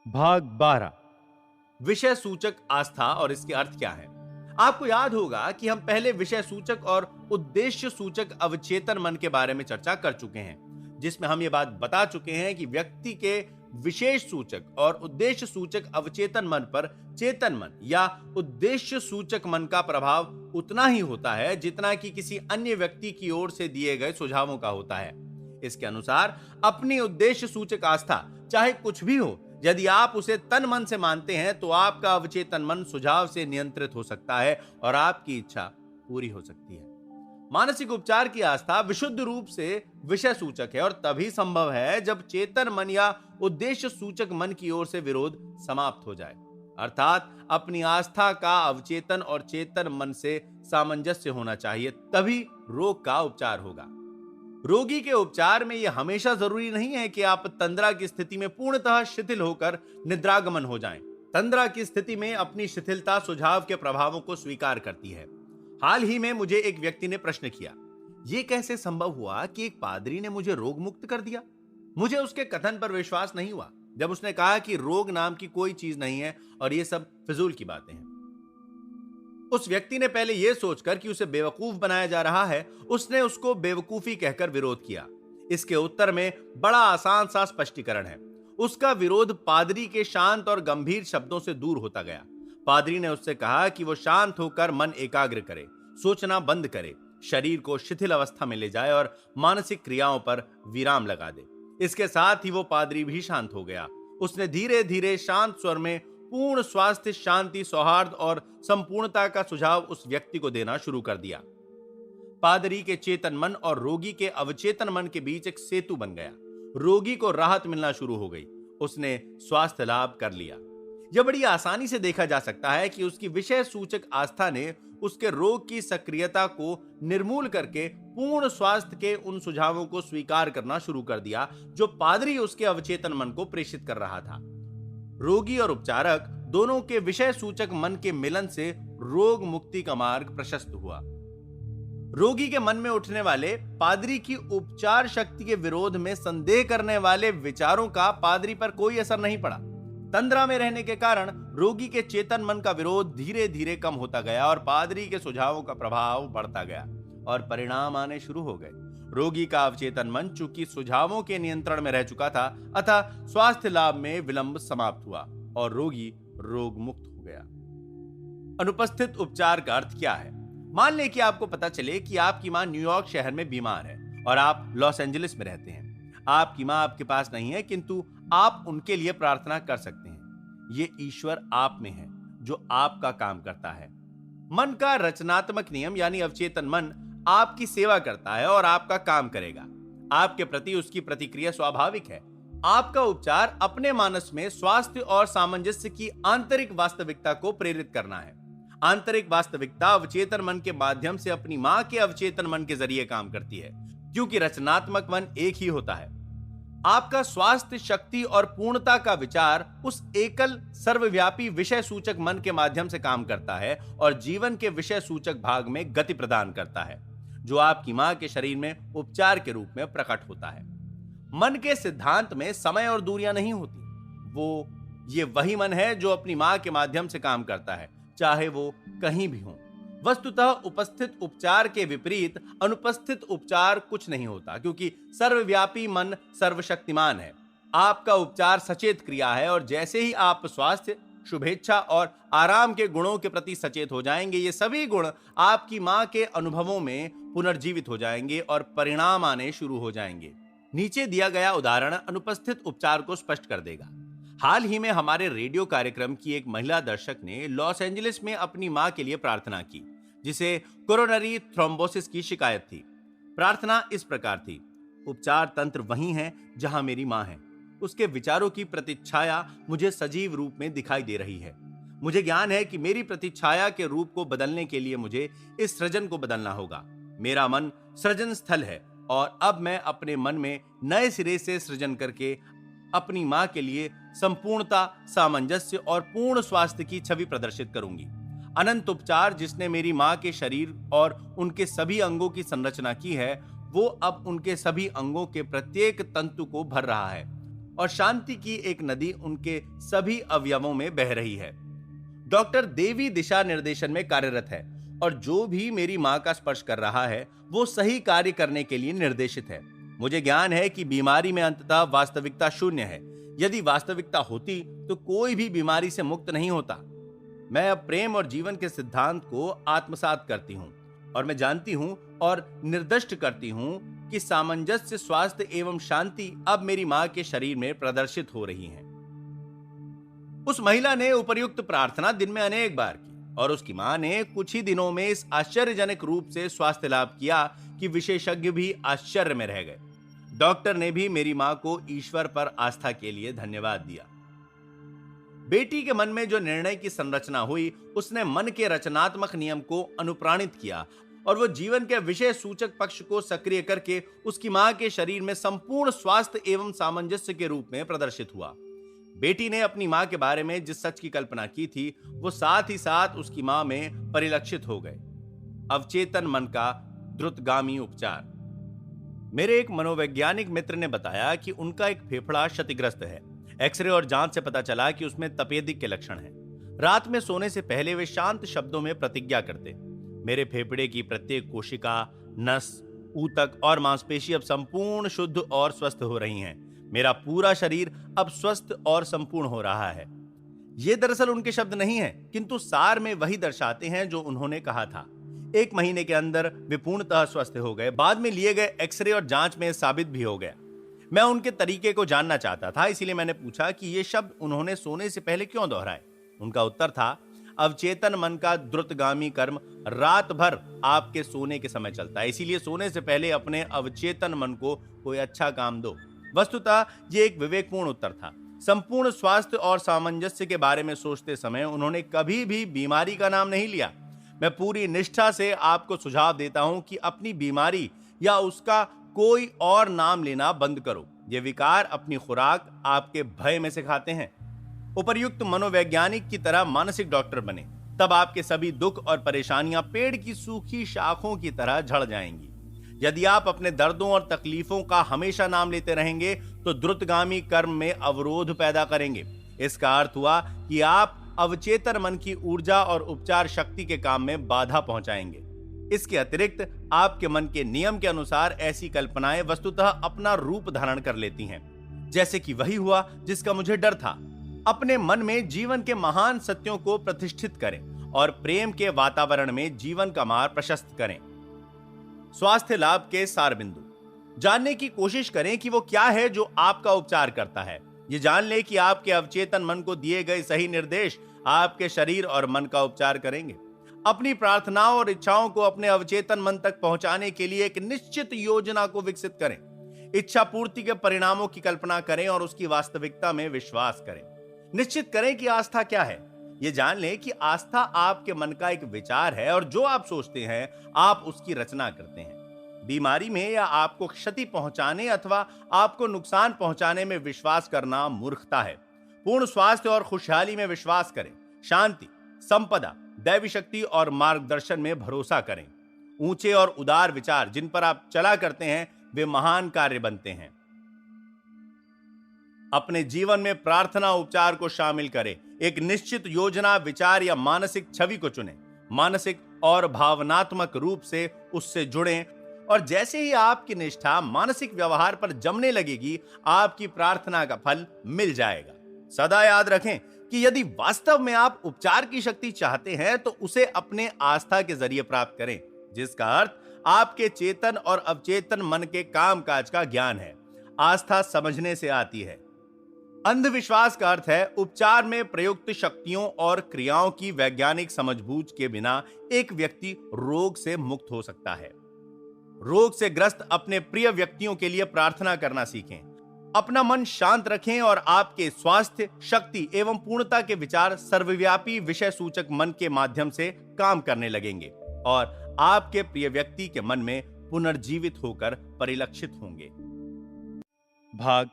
भाग 12। विषय सूचक आस्था और इसके अर्थ क्या है। आपको याद होगा कि हम पहले विषय सूचक और उद्देश्य सूचक अवचेतन मन के बारे में चर्चा कर चुके हैं, जिसमें हम ये बात बता चुके हैं कि व्यक्ति के विशेष सूचक और उद्देश्य सूचक अवचेतन मन पर चेतन मन या उद्देश्य सूचक मन का प्रभाव उतना ही होता है जितना कि किसी अन्य व्यक्ति की ओर से दिए गए सुझावों का होता है। इसके अनुसार अपनी उद्देश्य सूचक आस्था चाहे कुछ भी हो, यदि आप उसे तन मन से मानते हैं तो आपका अवचेतन मन सुझाव से नियंत्रित हो सकता है और आपकी इच्छा पूरी हो सकती है। मानसिक उपचार की आस्था विशुद्ध रूप से विषय सूचक है और तभी संभव है जब चेतन मन या उद्देश्य सूचक मन की ओर से विरोध समाप्त हो जाए, अर्थात अपनी आस्था का अवचेतन और चेतन मन से सामंजस्य होना चाहिए, तभी रोग का उपचार होगा। रोगी के उपचार में यह हमेशा जरूरी नहीं है कि आप तंद्रा की स्थिति में पूर्णतः शिथिल होकर निद्रागमन हो जाएं। तंद्रा की स्थिति में अपनी शिथिलता सुझाव के प्रभावों को स्वीकार करती है। हाल ही में मुझे एक व्यक्ति ने प्रश्न किया, यह कैसे संभव हुआ कि एक पादरी ने मुझे रोग मुक्त कर दिया। मुझे उसके कथन पर विश्वास नहीं हुआ जब उसने कहा कि रोग नाम की कोई चीज नहीं है और यह सब फिजूल की बातें हैं। उस व्यक्ति ने पहले यह सोचकर कि उसे बेवकूफ बनाया जा रहा है, उसने उसको बेवकूफी कहकर विरोध किया। इसके उत्तर में बड़ा आसान सा स्पष्टीकरण है। उसका विरोध पादरी के शांत और गंभीर शब्दों से दूर होता गया। पादरी ने उससे कहा कि वो शांत होकर मन एकाग्र करे, सोचना बंद करे, शरीर को शिथिल अवस्था में ले जाए और मानसिक क्रियाओं पर विराम लगा दे। इसके साथ ही वो पादरी भी शांत हो गया। उसने धीरे धीरे शांत स्वर में पूर्ण स्वास्थ्य, शांति, सौहार्द और संपूर्णता का सुझाव उस व्यक्ति को देना शुरू कर दिया। पादरी के चेतन मन और रोगी के अवचेतन मन के बीच एक सेतु बन गया। रोगी को राहत मिलना शुरू हो गई। उसने स्वास्थ्य लाभ कर लिया। यह बड़ी आसानी से देखा जा सकता है कि उसकी विषय सूचक आस्था ने उसके रोग की सक्रियता को निर्मूल करके पूर्ण स्वास्थ्य के उन सुझावों को स्वीकार करना शुरू कर दिया जो पादरी उसके अवचेतन मन को प्रेषित कर रहा था। रोगी और उपचारक दोनों के विषय सूचक मन के मिलन से रोग मुक्ति का मार्ग प्रशस्त हुआ। रोगी के मन में उठने वाले पादरी की उपचार शक्ति के विरोध में संदेह करने वाले विचारों का पादरी पर कोई असर नहीं पड़ा। तंद्रा में रहने के कारण रोगी के चेतन मन का विरोध धीरे धीरे कम होता गया और पादरी के सुझावों का प्रभाव बढ़ता गया और परिणाम आने शुरू हो गए। रोगी का अवचेतन मन चूंकि सुझावों के नियंत्रण में रह चुका था, अतः स्वास्थ्य लाभ में विलंब समाप्त हुआ और रोगी रोग मुक्त हो गया। अनुपस्थित उपचार का अर्थ क्या है? मान लें कि आपको पता चले कि आपकी मां न्यूयॉर्क शहर में बीमार है और आप लॉस एंजलिस में रहते हैं। आपकी मां आपके पास नहीं है, किंतु आप उनके लिए प्रार्थना कर सकते हैं। ये ईश्वर आप में है जो आपका काम करता है। मन का रचनात्मक नियम यानी अवचेतन मन आपकी सेवा करता है और आपका काम करेगा। आपके प्रति उसकी प्रतिक्रिया स्वाभाविक है। आपका उपचार अपने मानस में स्वास्थ्य और सामंजस्य की आंतरिक वास्तविकता को प्रेरित करना है। आंतरिक वास्तविकता अवचेतन मन के माध्यम से अपनी मां के अवचेतन मन के जरिए काम करती है, क्योंकि रचनात्मक मन एक ही होता है। आपका स्वास्थ्य, शक्ति और पूर्णता का विचार उस एकल सर्वव्यापी विषय सूचक मन के माध्यम से काम करता है और जीवन के विषय सूचक भाग में गति प्रदान करता है, जो आपकी मां के शरीर में उपचार के रूप में प्रकट होता है। मन के सिद्धांत में समय और दूरियां नहीं होती। ये वही मन है जो अपनी मां के माध्यम से काम करता है, चाहे वो कहीं भी हो। वस्तुतः उपस्थित उपचार के विपरीत अनुपस्थित उपचार कुछ नहीं होता, क्योंकि सर्वव्यापी मन सर्वशक्तिमान है। आपका उपचार सचेत क्रिया है और जैसे ही आप स्वास्थ्य, शुभेच्छा और आराम के गुणों के प्रति सचेत हो जाएंगे, ये सभी गुण आपकी मां के अनुभवों में पुनर्जीवित हो जाएंगे और परिणाम आने शुरू हो जाएंगे। नीचे दिया गया उदाहरण अनुपस्थित उपचार को स्पष्ट कर देगा। हाल ही में हमारे रेडियो कार्यक्रम की एक महिला दर्शक ने लॉस एंजलिस में अपनी मां के लिए प्रार्थना की, जिसे कोरोनरी थ्रोम्बोसिस की शिकायत थी। प्रार्थना इस प्रकार थी, उपचार तंत्र वही है जहां मेरी मां है। उसके विचारों की प्रतिच्छाया मुझे सजीव रूप में दिखाई दे रही है। मुझे ज्ञान है कि मेरी प्रतिच्छाया के रूप को बदलने के लिए मुझे इस सृजन को बदलना होगा। मेरा मन सृजन स्थल है और अब मैं अपने मन में नए सिरे से सृजन करके अपनी मां के लिए संपूर्णता, सामंजस्य और पूर्ण स्वास्थ्य की छवि प्रदर्शित करूंगी। अनंत उपचार जिसने मेरी मां के शरीर और उनके सभी अंगों की संरचना की है, वो अब उनके सभी अंगों के प्रत्येक तंतु को भर रहा है। और शांति की एक नदी उनके सभी अवयवों में बह रही है। डॉक्टर देवी दिशा निर्देशन में कार्यरत है और जो भी मेरी मां का स्पर्श कर रहा है वो सही कार्य करने के लिए निर्देशित है। मुझे ज्ञान है कि बीमारी में अंततः वास्तविकता शून्य है। यदि वास्तविकता होती तो कोई भी बीमारी से मुक्त नहीं होता। मैं अब प्रेम और जीवन के सिद्धांत को आत्मसात करती हूँ और मैं जानती हूँ और निर्दिष्ट करती हूँ कि सामंजस्य, स्वास्थ्य एवं शांति अब मेरी मां के शरीर में प्रदर्शित हो रही हैं। उस महिला ने उपर्युक्त प्रार्थना दिन में अनेक बार की और उसकी मां ने कुछ ही दिनों में इस आश्चर्यजनक रूप से स्वास्थ्य लाभ किया कि विशेषज्ञ भी आश्चर्य में रह गए। डॉक्टर ने भी मेरी मां को ईश्वर पर आस्था के लिए धन्यवाद दिया। बेटी के मन में जो निर्णय की संरचना हुई उसने मन के रचनात्मक नियम को अनुप्राणित किया और वो जीवन के विषय सूचक पक्ष को सक्रिय करके उसकी मां के शरीर में संपूर्ण स्वास्थ्य एवं सामंजस्य के रूप में प्रदर्शित हुआ। बेटी ने अपनी मां के बारे में जिस सच की कल्पना की थी वो साथ ही साथ उसकी मां में परिलक्षित हो गए। अवचेतन मन का द्रुतगामी उपचार। मेरे एक मनोवैज्ञानिक मित्र ने बताया कि उनका एक फेफड़ा क्षतिग्रस्त है। एक्सरे और जांच से पता चला कि उसमें तपेदिक के लक्षण हैं। रात में सोने से पहले वे शांत शब्दों में प्रतिज्ञा करते, मेरे फेफड़े की प्रत्येक कोशिका, नस, ऊतक और मांसपेशी अब संपूर्ण शुद्ध और स्वस्थ हो रही हैं। मेरा पूरा शरीर अब स्वस्थ और संपूर्ण हो रहा है। ये दरअसल उनके शब्द नहीं हैं, किंतु सार में वही दर्शाते हैं जो उन्होंने कहा था। 1 महीने के अंदर वे पूर्णतः स्वस्थ हो गए। बाद में लिए गए एक्सरे और जांच में साबित भी हो गया। मैं उनके तरीके को जानना चाहता था, इसीलिए मैंने पूछा कि ये शब्द उन्होंने सोने से पहले क्यों दोहराए। उनका उत्तर था, अवचेतन मन का द्रुतगामी कर्म रात भर आपके सोने के समय चलता है, इसीलिए सोने से पहले अपने अवचेतन मन को कोई अच्छा काम दो। वस्तुतः ये एक विवेकपूर्ण उत्तर था। संपूर्ण स्वास्थ्य और सामंजस्य के बारे में सोचते समय उन्होंने कभी भी बीमारी का नाम नहीं लिया। मैं पूरी निष्ठा से आपको सुझाव देता हूं कि अपनी बीमारी या उसका कोई और नाम लेना बंद करो। ये विकार अपनी खुराक आपके भय में से खाते हैं। उपर्युक्त मनोवैज्ञानिक की तरह मानसिक डॉक्टर बने, तब आपके सभी दुख और परेशानियां पेड़ की सूखी शाखों की तरह झड़ जाएंगी। यदि आप अपने दर्दों और तकलीफों का हमेशा नाम लेते रहेंगे तो द्रुतगामी कर्म में अवरोध पैदा करेंगे। इसका अर्थ हुआ कि आप अवचेतन मन की ऊर्जा और उपचार शक्ति के काम में बाधा पहुंचाएंगे। इसके अतिरिक्त आपके मन के नियम के अनुसार ऐसी कल्पनाएं वस्तुतः अपना रूप धारण कर लेती हैं, जैसे कि वही हुआ जिसका मुझे डर था। अपने मन में जीवन के महान सत्यों को प्रतिष्ठित करें और प्रेम के वातावरण में जीवन का मार्ग प्रशस्त करें। स्वास्थ्य लाभ के सार बिंदु। जानने की कोशिश करें कि वो क्या है जो आपका उपचार करता है। ये जान ले कि आपके अवचेतन मन को दिए गए सही निर्देश आपके शरीर और मन का उपचार करेंगे। अपनी प्रार्थनाओं और इच्छाओं को अपने अवचेतन मन तक पहुंचाने के लिए एक निश्चित योजना को विकसित करें। इच्छा पूर्ति के परिणामों की कल्पना करें और उसकी वास्तविकता में विश्वास करें। निश्चित करें कि आस्था क्या है। यह जान लें कि आस्था आपके मन का एक विचार है और जो आप सोचते हैं आप उसकी रचना करते हैं। बीमारी में या आपको क्षति पहुंचाने अथवा आपको नुकसान पहुंचाने में विश्वास करना मूर्खता है। पूर्ण स्वास्थ्य और खुशहाली में विश्वास करें। शांति, संपदा, दैवी शक्ति और मार्गदर्शन में भरोसा करें। ऊंचे और उदार विचार जिन पर आप चला करते हैं वे महान कार्य बनते हैं। अपने जीवन में प्रार्थना उपचार को शामिल करें। एक निश्चित योजना, विचार या मानसिक छवि को चुनें। मानसिक और भावनात्मक रूप से उससे जुड़ें और जैसे ही आपकी निष्ठा मानसिक व्यवहार पर जमने लगेगी आपकी प्रार्थना का फल मिल जाएगा। सदा याद रखें कि यदि वास्तव में आप उपचार की शक्ति चाहते हैं तो उसे अपने आस्था के जरिए प्राप्त करें, जिसका अर्थ आपके चेतन और अवचेतन मन के कामकाज का ज्ञान है। आस्था समझने से आती है। अंधविश्वास का अर्थ है उपचार में प्रयुक्त शक्तियों और क्रियाओं की वैज्ञानिक समझबूझ के बिना एक व्यक्ति रोग से मुक्त हो सकता है। रोग से ग्रस्त अपने प्रिय व्यक्तियों के लिए प्रार्थना करना सीखें। अपना मन शांत रखें और आपके स्वास्थ्य, शक्ति एवं पूर्णता के विचार सर्वव्यापी विषय सूचक मन के माध्यम से काम करने लगेंगे और आपके प्रिय व्यक्ति के मन में पुनर्जीवित होकर परिलक्षित होंगे। भाग